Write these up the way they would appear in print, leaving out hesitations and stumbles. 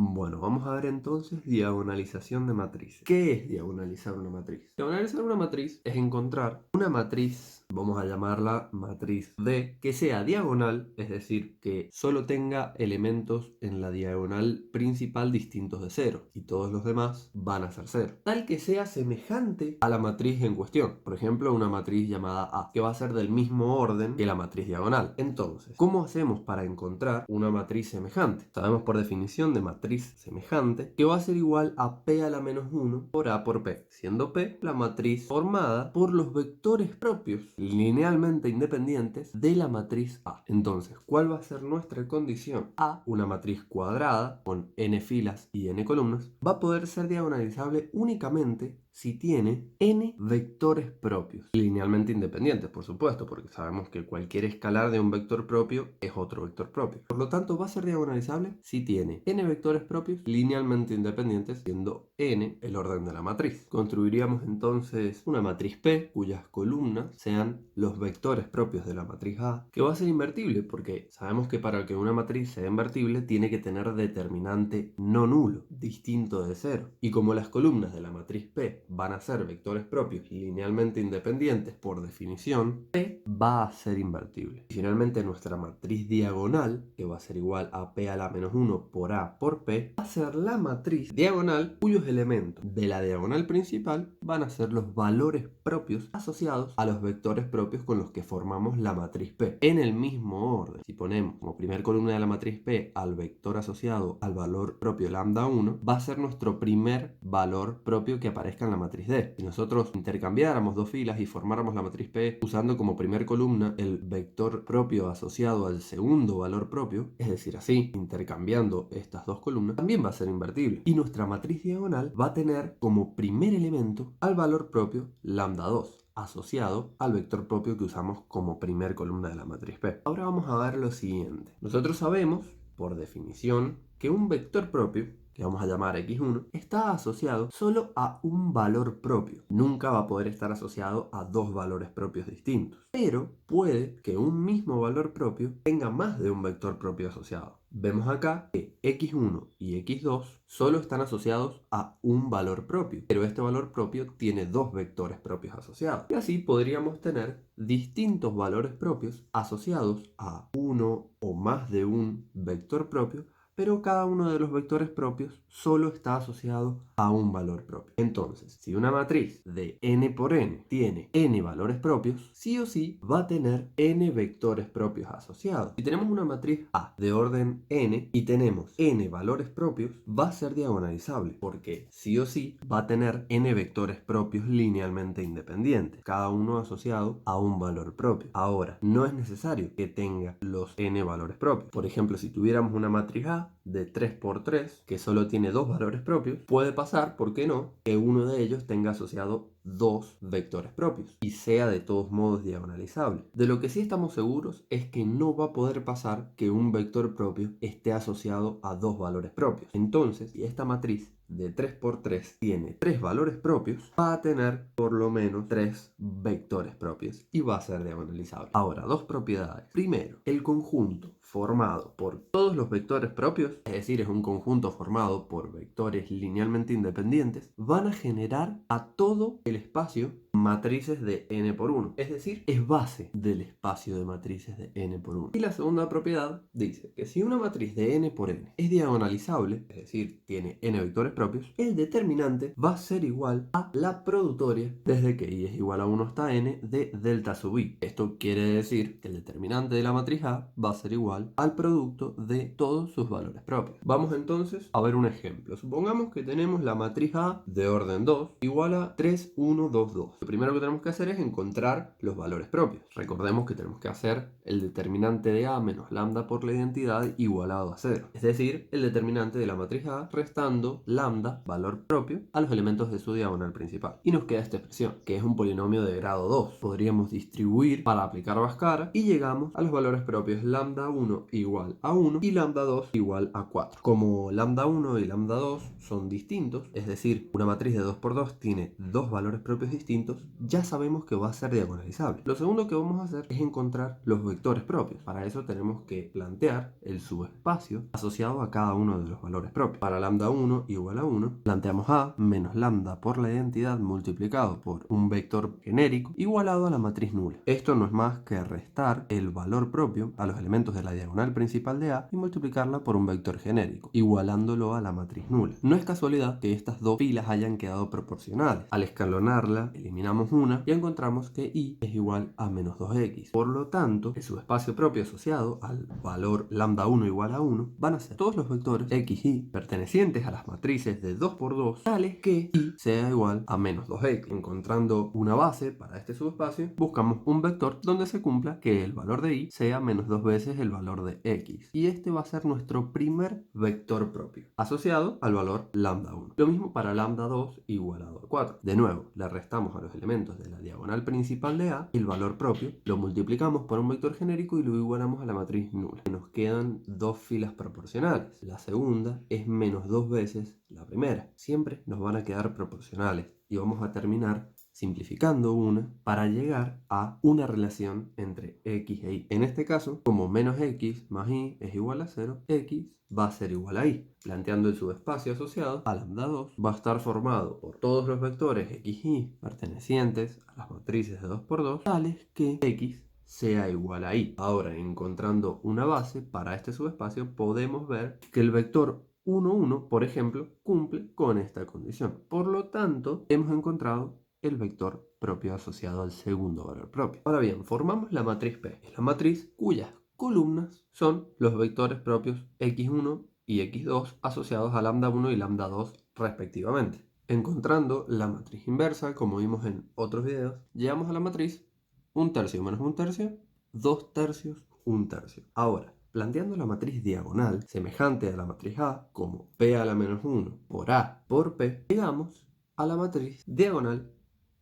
Bueno, vamos a ver entonces diagonalización de matrices. ¿Qué es diagonalizar una matriz? Diagonalizar una matriz es encontrar una matriz, vamos a llamarla matriz D, que sea diagonal, es decir, que solo tenga elementos en la diagonal principal distintos de 0 y todos los demás van a ser 0. Tal que sea semejante a la matriz en cuestión. Por ejemplo, una matriz llamada A, que va a ser del mismo orden que la matriz diagonal. Entonces, ¿cómo hacemos para encontrar una matriz semejante? Sabemos por definición de matriz semejante que va a ser igual a P a la menos 1 por A por P, siendo P la matriz formada por los vectores propios linealmente independientes de la matriz A. Entonces, ¿cuál va a ser nuestra condición? A, una matriz cuadrada con n filas y n columnas, va a poder ser diagonalizable únicamente si tiene n vectores propios, linealmente independientes, por supuesto, porque sabemos que cualquier escalar de un vector propio es otro vector propio. Por lo tanto, va a ser diagonalizable si tiene n vectores propios linealmente independientes, siendo n el orden de la matriz. Construiríamos entonces una matriz P, cuyas columnas sean los vectores propios de la matriz A, que va a ser invertible, porque sabemos que para que una matriz sea invertible tiene que tener determinante no nulo, distinto de 0. Y como las columnas de la matriz P van a ser vectores propios y linealmente independientes por definición, P va a ser invertible. Y finalmente nuestra matriz diagonal, que va a ser igual a P a la menos 1 por A por P, va a ser la matriz diagonal cuyos elementos de la diagonal principal van a ser los valores propios asociados a los vectores propios con los que formamos la matriz P, en el mismo orden. Si ponemos como primer columna de la matriz P al vector asociado al valor propio lambda 1, va a ser nuestro primer valor propio que aparezca en la matriz D. Si nosotros intercambiáramos dos filas y formáramos la matriz P usando como primer columna el vector propio asociado al segundo valor propio, es decir, así, intercambiando estas dos columnas, también va a ser invertible. Y nuestra matriz diagonal va a tener como primer elemento al valor propio lambda 2, asociado al vector propio que usamos como primer columna de la matriz P. Ahora vamos a ver lo siguiente. Nosotros sabemos, por definición, que un vector propio, que vamos a llamar x1, está asociado solo a un valor propio. Nunca va a poder estar asociado a dos valores propios distintos. Pero puede que un mismo valor propio tenga más de un vector propio asociado. Vemos acá que x1 y x2 solo están asociados a un valor propio, pero este valor propio tiene dos vectores propios asociados. Y así podríamos tener distintos valores propios asociados a uno o más de un vector propio, pero cada uno de los vectores propios solo está asociado a un valor propio. Entonces, si una matriz de n por n tiene n valores propios, sí o sí va a tener n vectores propios asociados. Si tenemos una matriz A de orden n y tenemos n valores propios, va a ser diagonalizable, porque sí o sí va a tener n vectores propios linealmente independientes, cada uno asociado a un valor propio. Ahora, no es necesario que tenga los n valores propios. Por ejemplo, si tuviéramos una matriz A de 3 por 3 que solo tiene dos valores propios, puede pasar, ¿por qué no?, que uno de ellos tenga asociado dos vectores propios y sea de todos modos diagonalizable. De lo que sí estamos seguros es que no va a poder pasar que un vector propio esté asociado a dos valores propios. Entonces, si esta matriz de 3 por 3 tiene tres valores propios, va a tener por lo menos tres vectores propios y va a ser diagonalizable. Ahora, dos propiedades. Primero, el conjunto formado por todos los vectores propios, es decir, es un conjunto formado por vectores linealmente independientes, van a generar a todo el espacio matrices de n por 1, es decir, es base del espacio de matrices de n por 1. Y la segunda propiedad dice que si una matriz de n por n es diagonalizable, es decir, tiene n vectores propios, el determinante va a ser igual a la productoria desde que i es igual a 1 hasta n de delta sub i. Esto quiere decir que el determinante de la matriz A va a ser igual al producto de todos sus valores propios. Vamos entonces a ver un ejemplo. Supongamos que tenemos la matriz A de orden 2 igual a 3, 1, 2, 2. Lo primero que tenemos que hacer es encontrar los valores propios. Recordemos que tenemos que hacer el determinante de A menos lambda por la identidad igualado a 0. Es decir, el determinante de la matriz A restando lambda, valor propio, a los elementos de su diagonal principal. Y nos queda esta expresión, que es un polinomio de grado 2. Podríamos distribuir para aplicar Bhaskara y llegamos a los valores propios lambda 1 igual a 1 y lambda 2 igual a 4. Como lambda 1 y lambda 2 son distintos, es decir, una matriz de 2 por 2 tiene dos valores propios distintos, numeritos, ya sabemos que va a ser diagonalizable. Lo segundo que vamos a hacer es encontrar los vectores propios. Para eso tenemos que plantear el subespacio asociado a cada uno de los valores propios. Para lambda 1 igual a 1, planteamos A menos lambda por la identidad multiplicado por un vector genérico igualado a la matriz nula. Esto no es más que restar el valor propio a los elementos de la diagonal principal de A y multiplicarla por un vector genérico, igualándolo a la matriz nula. No es casualidad que estas dos filas hayan quedado proporcionales. Al escalonarla, eliminamos una y encontramos que Y es igual a menos 2x. Por lo tanto, el subespacio propio asociado al valor lambda 1 igual a 1 van a ser todos los vectores x y pertenecientes a las matrices de 2 por 2 tales que Y sea igual a menos 2x. Encontrando una base para este subespacio, buscamos un vector donde se cumpla que el valor de Y sea menos 2 veces el valor de x. Y este va a ser nuestro primer vector propio, asociado al valor lambda 1. Lo mismo para lambda 2 igualado a 4. De nuevo, le restamos a los elementos de la diagonal principal de A el valor propio, lo multiplicamos por un vector genérico y lo igualamos a la matriz nula. Nos quedan dos filas proporcionales. La segunda es menos 2 veces la primera. Siempre nos van a quedar proporcionales y vamos a terminar simplificando una para llegar a una relación entre x e y. En este caso, como menos x más y es igual a 0, x va a ser igual a y. Planteando el subespacio asociado a lambda 2 va a estar formado por todos los vectores x y pertenecientes a las matrices de 2 por 2 tales que x sea igual a y. Ahora, encontrando una base para este subespacio, podemos ver que el vector 1, 1, por ejemplo, cumple con esta condición. Por lo tanto, hemos encontrado el vector propio asociado al segundo valor propio. Ahora bien, formamos la matriz P. Es la matriz cuyas columnas son los vectores propios x1 y x2 asociados a lambda 1 y lambda 2 respectivamente. Encontrando la matriz inversa, como vimos en otros videos, llegamos a la matriz 1 tercio menos 1 tercio, 2 tercios, 1 tercio. Ahora, planteando la matriz diagonal semejante a la matriz A, como P a la menos 1 por A por P, llegamos a la matriz diagonal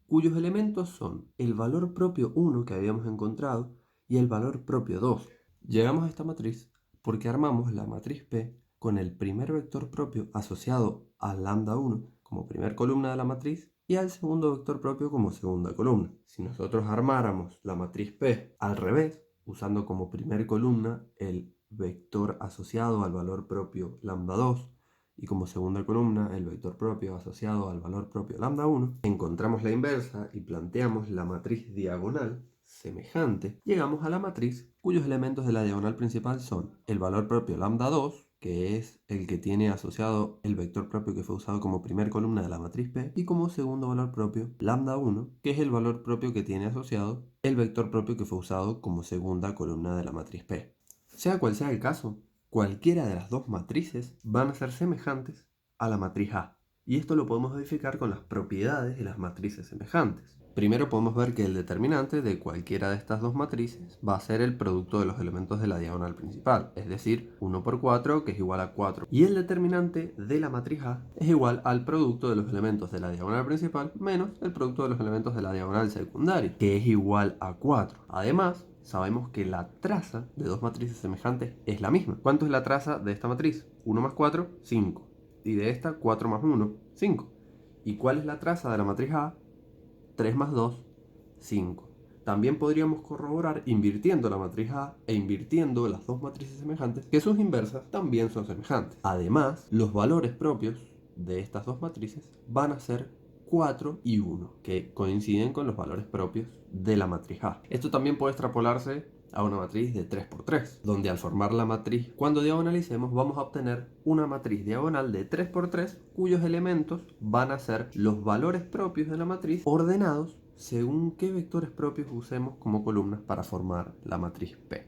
cuyos elementos son el valor propio 1 que habíamos encontrado y el valor propio 2. Llegamos a esta matriz porque armamos la matriz P con el primer vector propio asociado a lambda 1 como primer columna de la matriz y al segundo vector propio como segunda columna. Si nosotros armáramos la matriz P al revés, usando como primer columna el vector asociado al valor propio lambda 2 y como segunda columna el vector propio asociado al valor propio lambda 1, encontramos la inversa y planteamos la matriz diagonal semejante, llegamos a la matriz cuyos elementos de la diagonal principal son el valor propio lambda 2, que es el que tiene asociado el vector propio que fue usado como primer columna de la matriz P, y como segundo valor propio lambda 1, que es el valor propio que tiene asociado el vector propio que fue usado como segunda columna de la matriz P. Sea cual sea el caso, cualquiera de las dos matrices van a ser semejantes a la matriz A. Y esto lo podemos verificar con las propiedades de las matrices semejantes. Primero podemos ver que el determinante de cualquiera de estas dos matrices va a ser el producto de los elementos de la diagonal principal, es decir, 1 por 4, que es igual a 4. Y el determinante de la matriz A es igual al producto de los elementos de la diagonal principal menos el producto de los elementos de la diagonal secundaria, que es igual a 4. Además, sabemos que la traza de dos matrices semejantes es la misma. ¿Cuánto es la traza de esta matriz? 1 más 4, 5. Y de esta, 4 más 1, 5. ¿Y cuál es la traza de la matriz A? 3 más 2, 5. También podríamos corroborar invirtiendo la matriz A e invirtiendo las dos matrices semejantes que sus inversas también son semejantes. Además, los valores propios de estas dos matrices van a ser 4 y 1, que coinciden con los valores propios de la matriz A. Esto también puede extrapolarse a una matriz de 3 por 3, donde al formar la matriz, cuando diagonalicemos, vamos a obtener una matriz diagonal de 3 por 3, cuyos elementos van a ser los valores propios de la matriz ordenados según qué vectores propios usemos como columnas para formar la matriz P.